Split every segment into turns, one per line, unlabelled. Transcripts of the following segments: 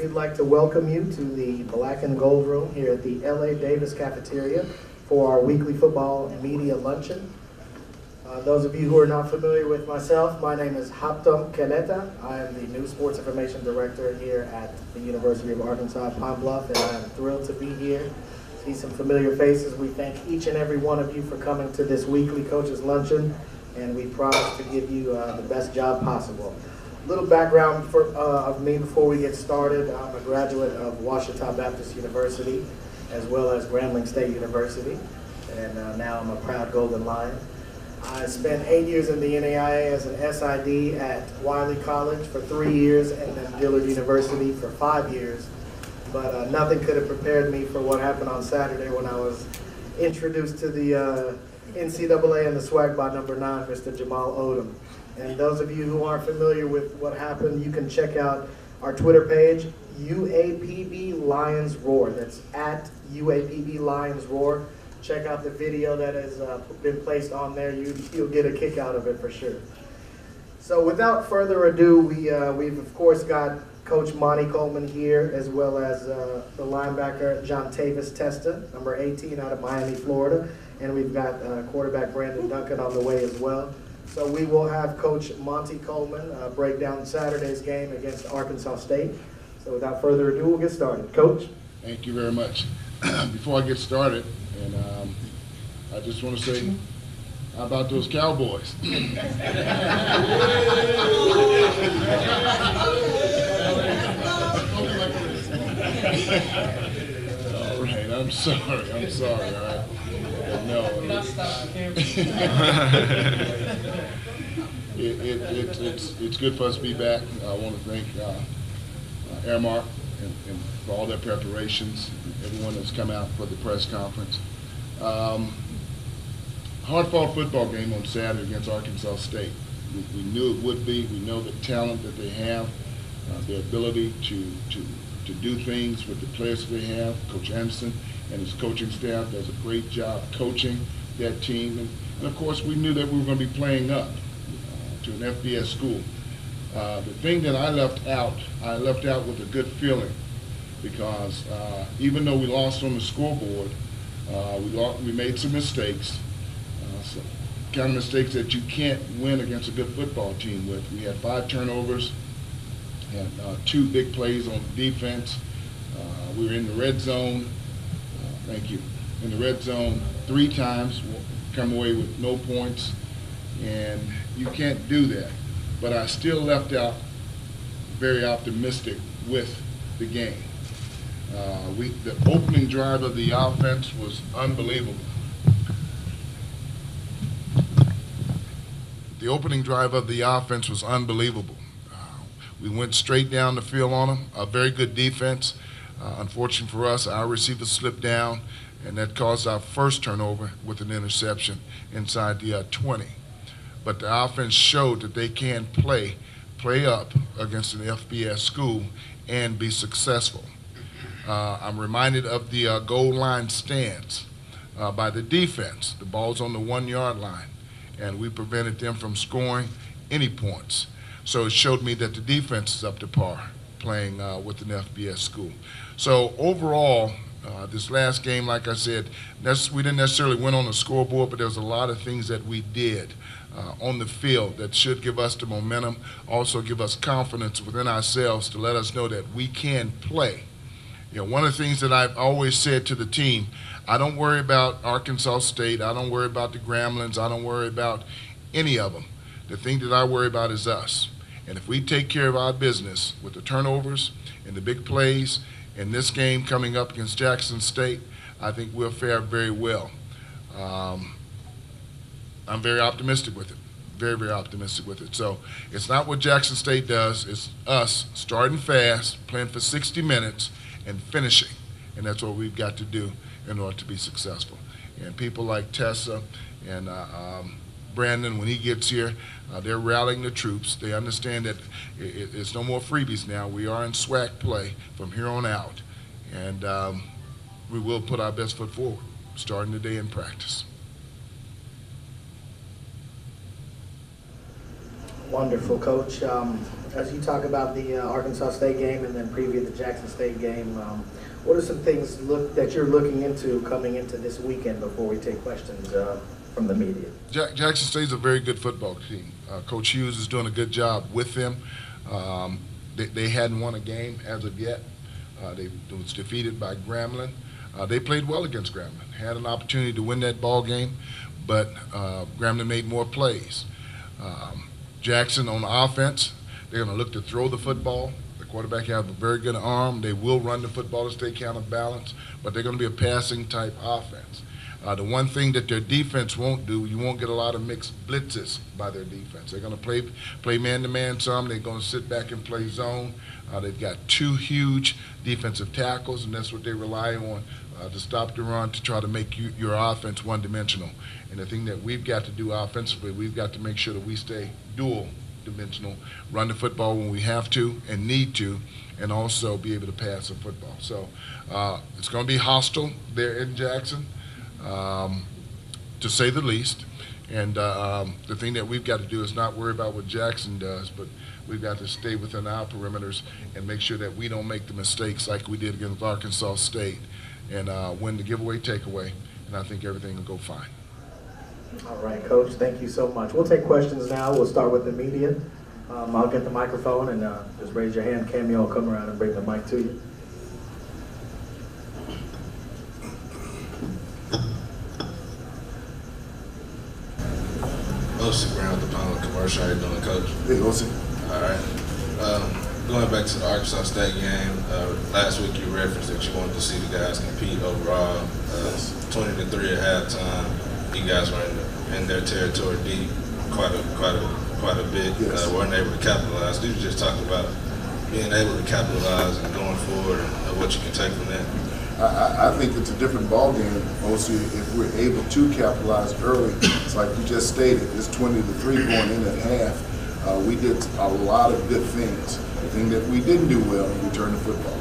we'd like to welcome you to the Black and Gold Room here at the L.A. Davis Cafeteria for our weekly football media luncheon. Those of you who are not familiar with myself, my name is Haptom Keleta. I am the new Sports Information Director here at the University of Arkansas at Pine Bluff, and I am thrilled to be here. See some familiar faces. We thank each and every one of you for coming to this weekly Coaches Luncheon, and we promise to give you the best job possible. A little background of me before we get started. I'm a graduate of Ouachita Baptist University, as well as Grambling State University, and now I'm a proud Golden Lion. I spent 8 years in the NAIA as an SID at Wiley College for 3 years, and then Dillard University for 5 years. But nothing could have prepared me for what happened on Saturday when I was introduced to the NCAA and the swag by number 9, Mr. Jamal Odom. And those of you who aren't familiar with what happened, you can check out our Twitter page, UAPB Lions Roar. That's at UAPB Lions Roar. Check out the video that has been placed on there. You'll get a kick out of it for sure. So without further ado, we've of course got Coach Monte Coleman here, as well as the linebacker John Tavis Testa, number 18 out of Miami, Florida. And we've got quarterback Brandon Duncan on the way as well. So we will have Coach Monte Coleman break down Saturday's game against Arkansas State. So without further ado, we'll get started. Coach?
Thank you very much. Before I get started, and I just want to say, how about those Cowboys? All right, I'm sorry, all right? But no. It's good for us to be back. I want to thank Airmark and for all their preparations, everyone that's come out for the press conference. Hard-fought football game on Saturday against Arkansas State. We knew it would be. We know the talent that they have, their ability to do things with the players that they have. Coach Anderson and his coaching staff does a great job coaching that team. And of course, we knew that we were going to be playing up to an FBS school. The thing that I left out with a good feeling, because even though we lost on the scoreboard, we made some mistakes, some kind of mistakes that you can't win against a good football team with. We had 5 turnovers, had 2 big plays on defense. We were in the red zone. In the red zone 3 times, come away with no points, and you can't do that. But I still left out very optimistic with the game. The opening drive of the offense was unbelievable. We went straight down the field on them. A very good defense. Unfortunate for us, our receiver slipped down, and that caused our first turnover with an interception inside the 20. But the offense showed that they can play up against an FBS school and be successful. I'm reminded of the goal line stance by the defense. The ball's on the 1-yard line, and we prevented them from scoring any points. So it showed me that the defense is up to par playing with an FBS school. So overall, this last game, like I said, we didn't necessarily win on the scoreboard, but there was a lot of things that we did on the field that should give us the momentum, also give us confidence within ourselves to let us know that we can play. You know, one of the things that I've always said to the team, I don't worry about Arkansas State, I don't worry about the Gramblings, I don't worry about any of them. The thing that I worry about is us. And if we take care of our business with the turnovers and the big plays in this game coming up against Jackson State, I think we'll fare very well. I'm very optimistic with it, very, very optimistic with it. So it's not what Jackson State does, it's us starting fast, playing for 60 minutes, and finishing. And that's what we've got to do in order to be successful. And people like Tessa and Brandon, when he gets here, they're rallying the troops. They understand that it's no more freebies now. We are in SWAC play from here on out. And we will put our best foot forward, starting today in practice.
Wonderful, Coach. As you talk about the Arkansas State game and then preview the Jackson State game, what are some things that you're looking into coming into this weekend before we take questions from the media?
Jackson State's a very good football team. Coach Hughes is doing a good job with them. They hadn't won a game as of yet. They was defeated by Grambling. They played well against Grambling, had an opportunity to win that ball game, but Grambling made more plays. Jackson on offense, they're going to look to throw the football. The quarterback has a very good arm. They will run the football to stay counterbalanced, but they're going to be a passing type offense. The one thing that their defense won't do, you won't get a lot of mixed blitzes by their defense. They're going to play man-to-man some. They're going to sit back and play zone. They've got two huge defensive tackles, and that's what they rely on to stop the run, to try to make your offense one-dimensional. And the thing that we've got to do offensively, we've got to make sure that we stay dual-dimensional, run the football when we have to and need to, and also be able to pass the football. So it's going to be hostile there in Jackson, to say the least. And the thing that we've got to do is not worry about what Jackson does, but we've got to stay within our perimeters and make sure that we don't make the mistakes like we did against Arkansas State and win the giveaway takeaway, and I think everything will go fine.
All right, Coach, thank you so much. We'll take questions now. We'll start with the media. I'll get the microphone, and just raise your hand. Cameo will come around and bring the mic to you.
Osi Brown with the Pound Commercial. How you doing, Coach?
Hey, Osi.
All right. Going back to the Arkansas State game, last week you referenced that you wanted to see the guys compete overall. 20-3 at halftime. You guys were in their territory deep, quite a bit.
Yes.
Weren't able to capitalize. Did you just talk about being able to capitalize and going forward and what you can take from that?
I think it's a different ballgame, mostly if we're able to capitalize early. It's like you just stated, it's 20-3 going in at half. We did a lot of good things. The thing that we didn't do well, return the football.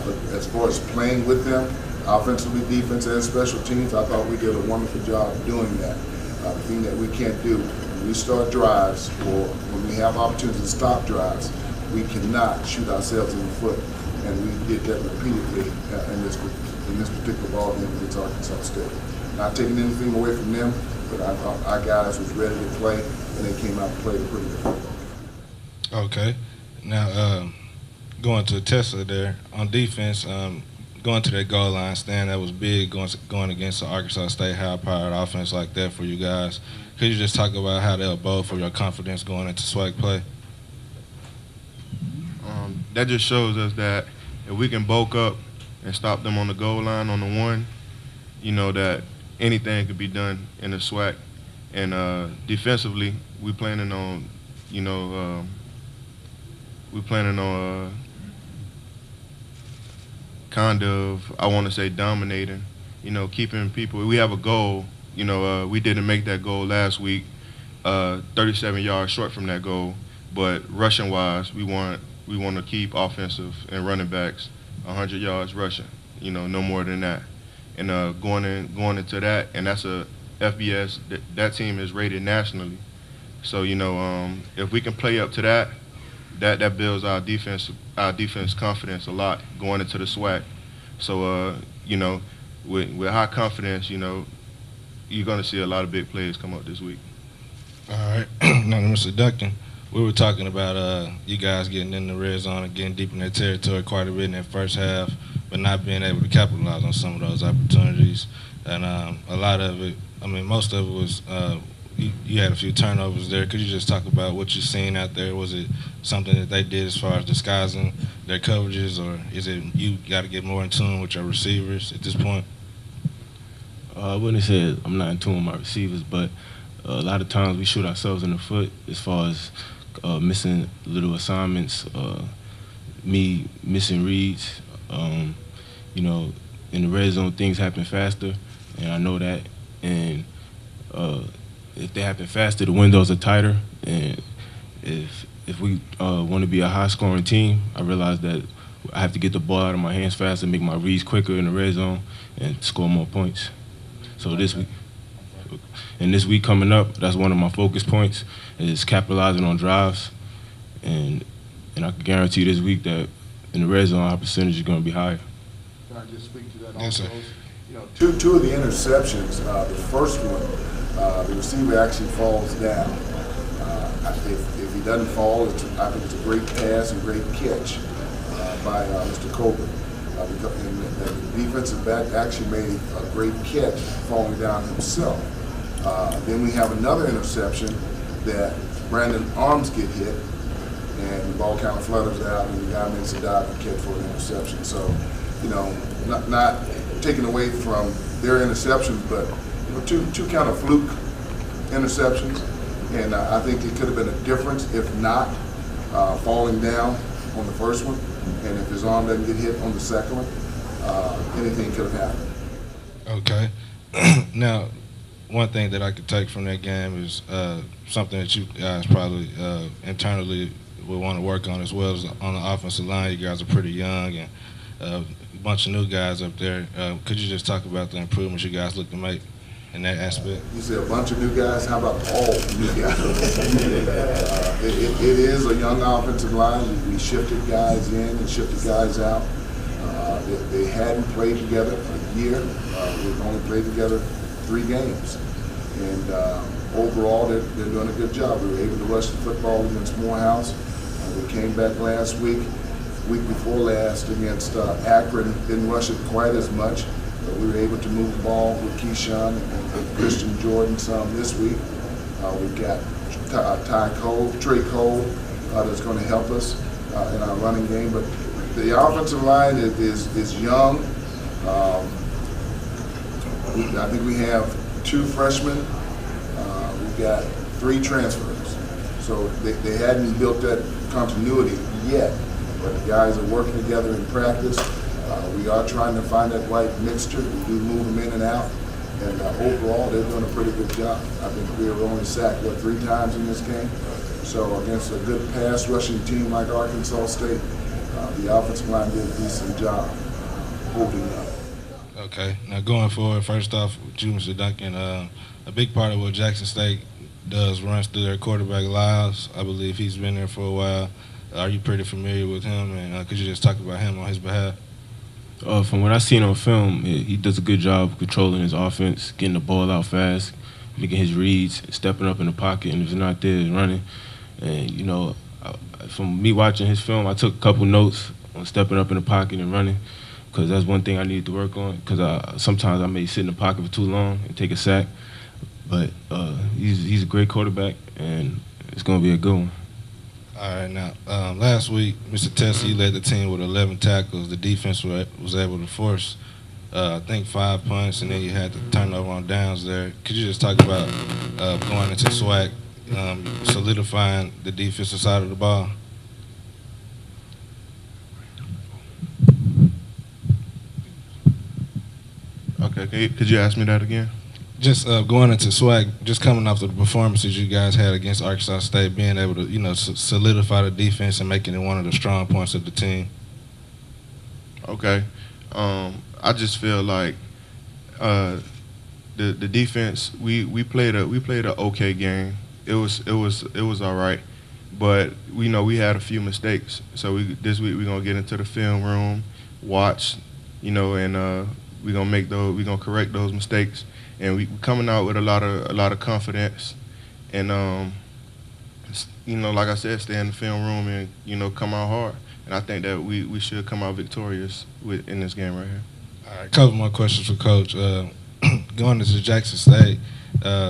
But as far as playing with them, offensively, defense, and special teams, I thought we did a wonderful job doing that. The thing that we can't do, when we start drives or when we have opportunities to stop drives, we cannot shoot ourselves in the foot. And we did that repeatedly in this particular ball game against Arkansas State. Not taking anything away from them, but I thought our guys was ready to play, and they came out and played a pretty good football.
Okay. Now, going to Tesla there, on defense, going to that goal line stand, that was big, going against the Arkansas State high-powered offense like that for you guys. Could you just talk about how they'll bode for your confidence going into SWAC play?
That just shows us that if we can bulk up and stop them on the goal line on the one, you know that anything could be done in the SWAC. And defensively, we planning on, kind of, I want to say, dominating. Keeping people. We have a goal. We didn't make that goal last week. 37 yards short from that goal, but rushing wise, we want to keep offensive and running backs 100 yards rushing, no more than that. And going into that, and that's a FBS, that team is rated nationally. So, if we can play up to that builds our defense confidence a lot going into the SWAC. So, with high confidence, you're going to see a lot of big plays come up this week.
All right. Now, Mr. Duncan, we were talking about you guys getting in the red zone and getting deep in their territory quite a bit in that first half, but not being able to capitalize on some of those opportunities. And a lot of it, most of it was you had a few turnovers there. Could you just talk about what you've seen out there? Was it something that they did as far as disguising their coverages, or is it you got to get more in tune with your receivers at this point?
I wouldn't say I'm not in tune with my receivers, but a lot of times we shoot ourselves in the foot as far as missing little assignments, me missing reads. In the red zone, things happen faster, and I know that. And if they happen faster, the windows are tighter. And if we want to be a high-scoring team, I realize that I have to get the ball out of my hands faster, make my reads quicker in the red zone, and score more points. So this week coming up, that's one of my focus points, is capitalizing on drives and I can guarantee this week that in the red zone our percentage is going to be higher.
Can I just speak to that
Yes,
also?
sir.
You know,
Two of the interceptions, the first one, the receiver actually falls down. If he doesn't fall, I think it's a great pass and great catch by Mr. Coleman. And the defensive back actually made a great catch falling down himself. Then we have another interception that Brandon arms get hit, and the ball kind of flutters out, and the guy makes a dive and catch for an interception. So, you know, not taken away from their interceptions, but you know, two kind of fluke interceptions, and I think it could have been a difference if not falling down on the first one, and if his arm doesn't get hit on the second one, anything could have happened.
Okay. Now, one thing that I could take from that game is something that you guys probably internally would want to work on as well as on the offensive line. You guys are pretty young and a bunch of new guys up there. Could you just talk about the improvements you guys look to make in that aspect?
You say a bunch of new guys, how about all new guys? It is a young offensive line. We shifted guys in and shifted guys out. They hadn't played together a year. We've only played together 3 games. And overall, they're doing a good job. We were able to rush the football against Morehouse. We came back last week before last against Akron, didn't rush it quite as much, but we were able to move the ball with Keyshawn and Christian Jordan some this week. We've got Trey Cole that's going to help us in our running game. But the offensive line is young. I think we have 2 freshmen. We've got 3 transfers. So they hadn't built that continuity yet, but the guys are working together in practice. We are trying to find that right mixture. We do move them in and out, and overall they're doing a pretty good job. I think we were only sacked 3 times in this game. So against a good pass rushing team like Arkansas State, the offensive line did a decent job holding up.
Okay. Now going forward, first off, with you, Mr. Duncan, a big part of what Jackson State does runs through their quarterback Lyles. I believe he's been there for a while. Are you pretty familiar with him, and could you just talk about him on his behalf?
From what I've seen on film, he does a good job controlling his offense, getting the ball out fast, making his reads, stepping up in the pocket, and if it's not there, he's running. And, you know, from me watching his film, I took a couple notes on stepping up in the pocket and running, because that's one thing I needed to work on, because sometimes I may sit in the pocket for too long and take a sack. But he's a great quarterback, and it's going to be a good one.
All right, now, last week, Mr. Tessie led the team with 11 tackles. The defense was able to force, I think, 5 punts, and then you had the turnover on downs there. Could you just talk about going into SWAC, solidifying the defensive side of the ball?
Okay, could you ask me that again?
Just going into SWAC, just coming off the performances you guys had against Arkansas State, being able to, solidify the defense and making it one of the strong points of the team.
Okay, I just feel like the defense we played a okay game. It was all right, but we know we had a few mistakes. So this week we're gonna get into the film room, watch, and we're gonna correct those mistakes. And we coming out with a lot of confidence, and like I said, stay in the film room and come out hard. And I think that we should come out victorious in this game right here.
All right, a couple more questions for Coach. Going into Jackson State,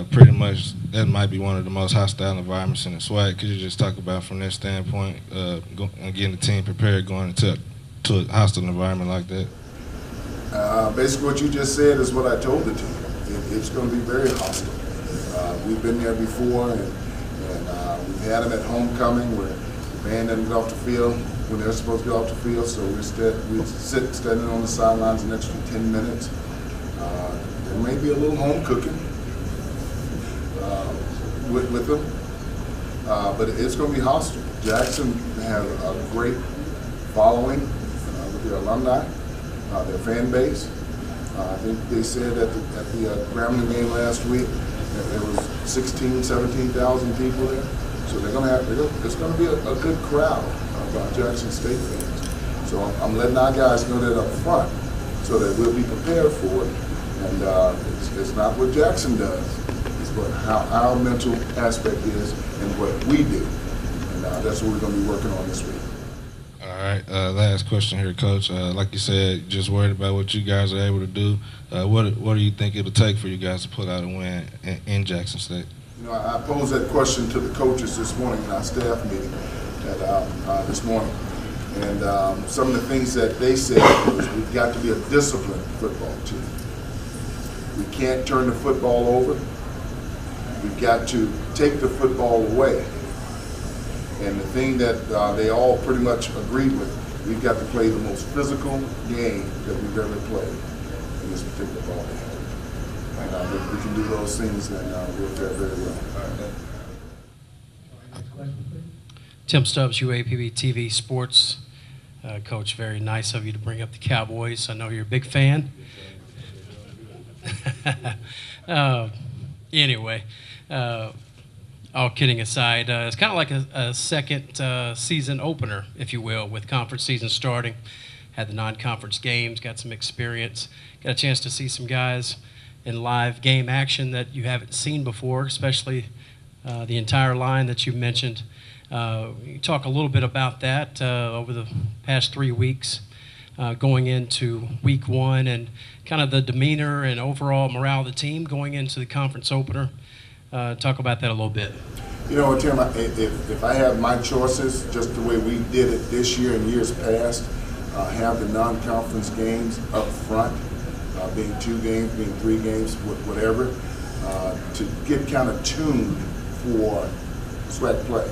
pretty much that might be one of the most hostile environments in the SWAC. Could you just talk about from that standpoint, getting the team prepared going into a hostile environment like that?
Basically what you just said is what I told the team. It's going to be very hostile. We've been there before, and we've had them at homecoming where the band doesn't get off the field when they're supposed to get off the field, so we sit standing on the sidelines an extra 10 minutes. There may be a little home cooking with them, but it's going to be hostile. Jackson has a great following with their alumni, their fan base. I think they said at the Grambling game last week that there was 16,000, 17,000 people there. So they're going to have, it's going to be a good crowd of Jackson State fans. So I'm letting our guys know that up front so that we'll be prepared for it. And it's not what Jackson does, it's what how our mental aspect is and what we do. And that's what we're going to be working on this week.
All right, last question here, Coach. Like you said, just worried about what you guys are able to do. What do you think it'll take for you guys to pull out a win in Jackson State?
You know, I posed that question to the coaches this morning in our staff meeting this morning. And some of the things that they said was we've got to be a disciplined football team. We can't turn the football over. We've got to take the football away. And the thing that they all pretty much agreed with, we've got to play the most physical game that we've ever played in this particular ball game. And if we can do those things, then we'll fare very well.
Tim Stubbs, UAPB-TV Sports. Coach, very nice of you to bring up the Cowboys. I know you're a big fan. Anyway, all kidding aside, it's kind of like a second season opener, if you will, with conference season starting. Had the non-conference games, got some experience, got a chance to see some guys in live game action that you haven't seen before, especially the entire line that you mentioned. You talk a little bit about that over the past 3 weeks, going into week one, and kind of the demeanor and overall morale of the team going into the conference opener. Talk about that a little bit.
You know, Tim, if I have my choices, just the way we did it this year and years past, have the non-conference games up front, being 2 games, being 3 games, whatever, to get kind of tuned for SWAC play.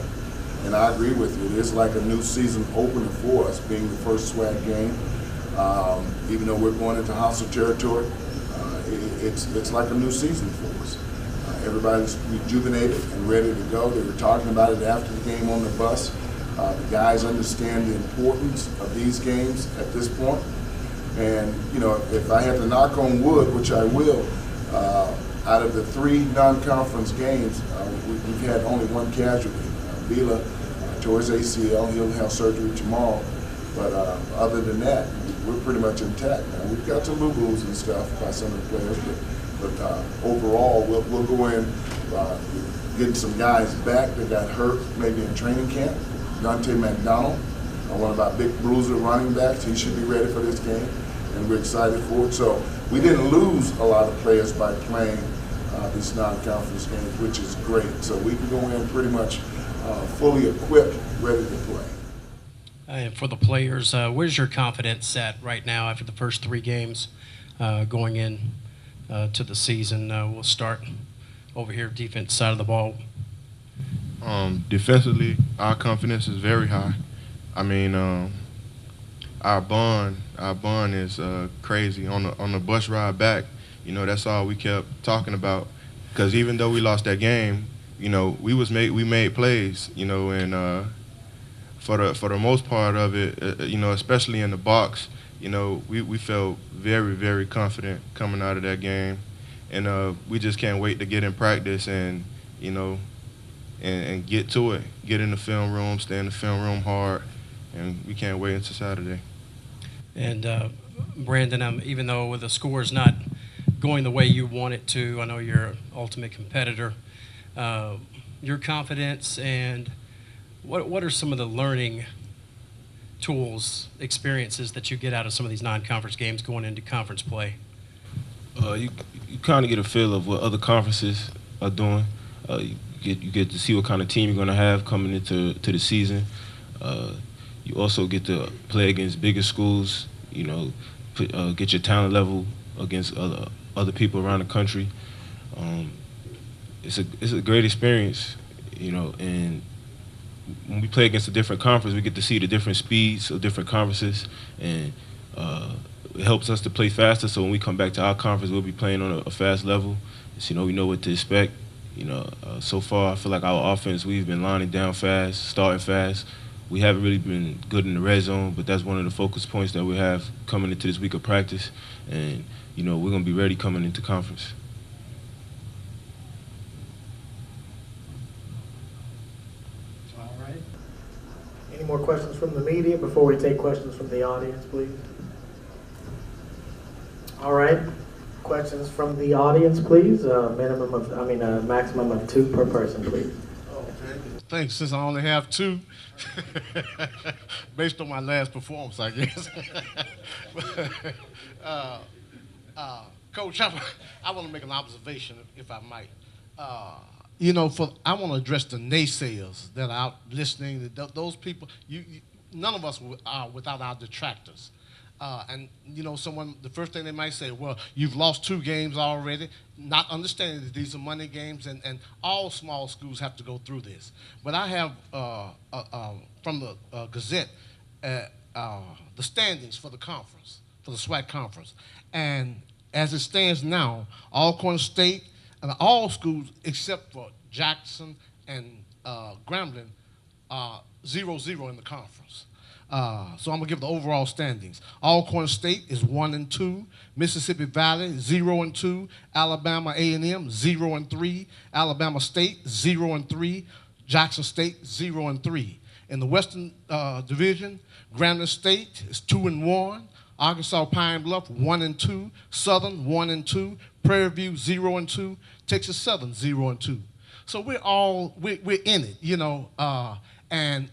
And I agree with you. It is like a new season opener for us, being the first SWAC game. Even though we're going into hostile territory, it's like a new season for us. Everybody's rejuvenated and ready to go. They were talking about it after the game on the bus. The guys understand the importance of these games at this point. And, you know, if I had to knock on wood, which I will, out of the 3 non-conference games, we've had only 1 casualty. Vila tore his ACL. He'll have surgery tomorrow. But other than that, we're pretty much intact. Now, we've got some boo-boos and stuff by some of the players, but overall, we'll go in getting some guys back that got hurt maybe in training camp. Dante McDonald, one of our big bruiser running backs, he should be ready for this game, and we're excited for it. So we didn't lose a lot of players by playing these non-conference games, which is great. So we can go in pretty much fully equipped, ready to play.
And for the players, where's your confidence at right now after the first 3 games going in to the season? We'll start over here, defense side of the ball.
Defensively, our confidence is very high. I mean, our bond is crazy. On the bus ride back, you know, that's all we kept talking about. Because even though we lost that game, you know, we made plays, you know, and for the most part of it, you know, especially in the box, you know, we felt very, very confident coming out of that game, and we just can't wait to get in practice and, you know, and get to it, get in the film room, stay in the film room hard, and we can't wait until Saturday. And
Brandon, even though the score is not going the way you want it to, I know you're an ultimate competitor. Your confidence and what are some of the learning tools, experiences that you get out of some of these non-conference games going into conference play?
You kind of get a feel of what other conferences are doing. You get to see what kind of team you're going to have coming into the season. You also get to play against bigger schools. You know, get your talent level against other people around the country. It's a great experience, you know, and when we play against a different conference, we get to see the different speeds of different conferences, and it helps us to play faster. So when we come back to our conference, we'll be playing on a fast level. So, you know, we know what to expect. You know, so far I feel like our offense, we've been lining down fast, starting fast. We haven't really been good in the red zone, but that's one of the focus points that we have coming into this week of practice. And, you know, we're going to be ready coming into conference.
media before we take questions from the audience, please? All right. Questions from the audience, please. Maximum of 2 per person, please.
Thanks. Since I only have 2, based on my last performance, I guess. Coach, I want to make an observation, if I might. I want to address the naysayers that are out listening. Those people, none of us are without our detractors. The first thing they might say, well, you've lost 2 games already, not understanding that these are money games, and all small schools have to go through this. But I have, from the Gazette, the standings for the conference, for the SWAC conference. And as it stands now, Alcorn State and all schools except for Jackson and Grambling are 0-0 in the conference. So I'm gonna give the overall standings. Alcorn State is 1-2. Mississippi Valley 0-2. Alabama A&M 0-3. Alabama State 0-3. Jackson State 0-3. In the Western Division, Grambling State is 2-1. Arkansas Pine Bluff 1-2. Southern 1-2. Prairie View 0-2. Texas Southern 0-2. So we're in it, and.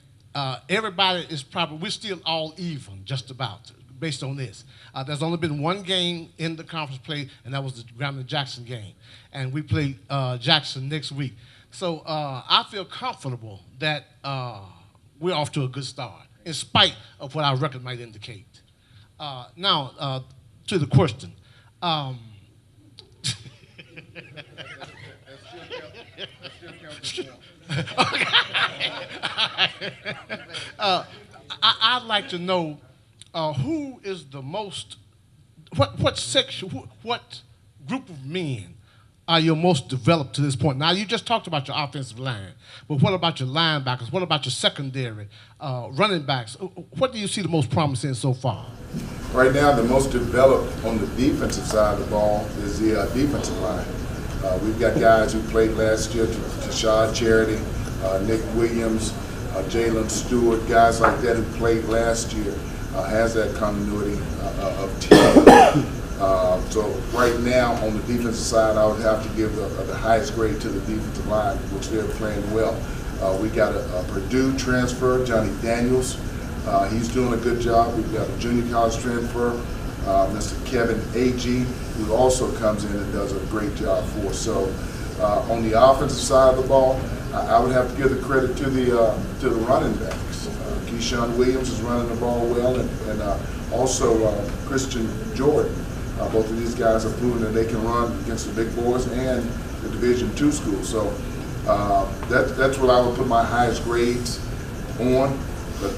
Everybody is we're still all even, just about, based on this. There's only been 1 game in the conference play, and that was the Grambling-Jackson game. And we play Jackson next week. So I feel comfortable that we're off to a good start, in spite of what our record might indicate. Now, to the question. I'd like to know who is the most, what section, what group of men are your most developed to this point? Now, you just talked about your offensive line, but what about your linebackers? What about your secondary, running backs? What do you see the most promise in so far?
Right now, the most developed on the defensive side of the ball is the defensive line. We've got guys who played last year, Tashad Charity, Nick Williams, Jalen Stewart, guys like that who played last year, has that continuity of team. So right now on the defensive side, I would have to give the highest grade to the defensive line, which they're playing well. We got a Purdue transfer, Johnny Daniels. He's doing a good job. We've got a junior college transfer, Mr. Kevin Agee, who also comes in and does a great job for us. So on the offensive side of the ball, I would have to give the credit to the running backs. Keyshawn Williams is running the ball well, and also Christian Jordan. Both of these guys have proven that they can run against the big boys and the Division II schools. So that's what I would put my highest grades on. But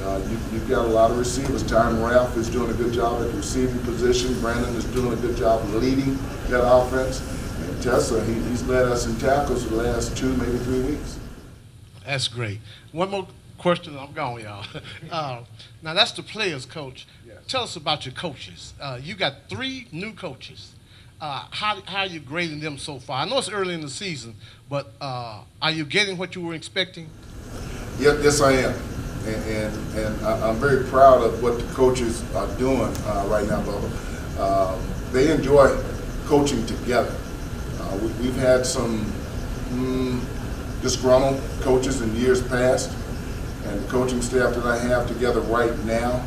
you've got a lot of receivers. Tyron Ralph is doing a good job at the receiving position. Brandon is doing a good job leading that offense. And Tessa, he's led us in tackles for the last 2, maybe 3 weeks.
That's great. One more question, I'm gone, y'all. Now, that's the players, Coach.
Yes.
Tell us about your coaches. You got 3 new coaches. How are you grading them so far? I know it's early in the season, but are you getting what you were expecting?
Yes, I am. And I'm very proud of what the coaches are doing right now, Bubba. They enjoy coaching together. We've had some disgruntled coaches in years past, and the coaching staff that I have together right now,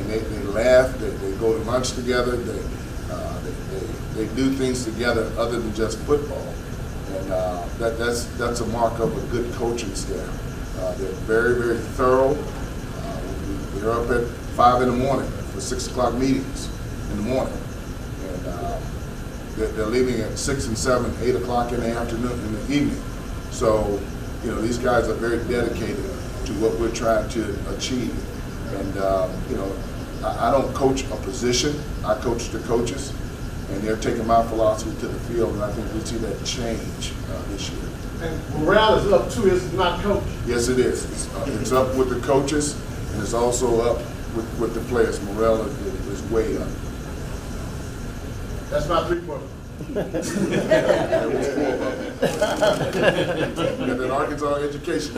they laugh, they go to lunch together, they do things together other than just football. And that's a mark of a good coaching staff. They're very, very thorough. We're up at 5 in the morning for 6 o'clock meetings in the morning. And they're leaving at 6 and 7, 8 o'clock in the afternoon, in the evening. So, these guys are very dedicated to what we're trying to achieve. And, I don't coach a position. I coach the coaches. And they're taking my philosophy to the field, and I think we see that change this year.
And morale is up too, is it not, Coach?
Yes, it is. It's up with the coaches, and it's also up with the players. Morale is way up.
That's my 3 points.
There was 4 of them. Got that Arkansas education.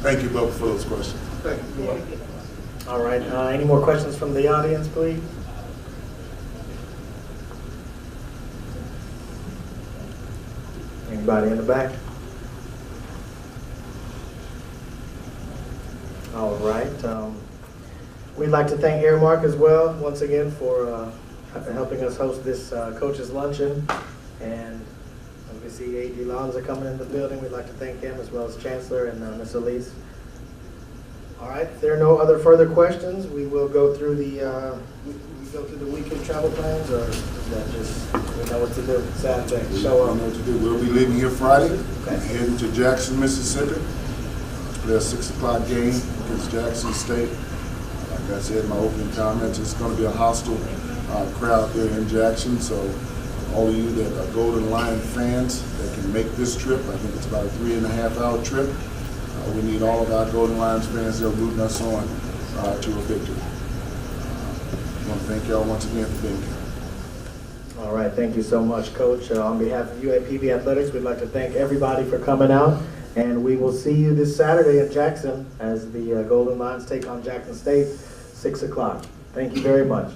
Thank you both for those questions.
All right, any more questions from the audience, please? Anybody in the back? All right. We'd like to thank Airmark as well, once again, for helping us host this coaches luncheon. And as we see A.D. Lonza coming in the building, we'd like to thank him, as well as Chancellor and Ms. Elise. All right, if there are no other further questions, we will go through the weekly travel plans, or is that just, we know what to do Saturday, show
I
up?
know what to do. We'll be leaving here Friday,
Okay.
heading to Jackson, Mississippi. Play a 6 o'clock game against Jackson State. Like I said in my opening comments, it's going to be a hostile crowd there in Jackson. So all of you that are Golden Lion fans that can make this trip, I think it's about a 3.5-hour trip. We need all of our Golden Lions fans that are rooting us on to a victory. I want to thank y'all once again for being here.
All right, thank you so much, Coach. On behalf of UAPB Athletics, we'd like to thank everybody for coming out, and we will see you this Saturday in Jackson as the Golden Lions take on Jackson State, 6 o'clock. Thank you very much.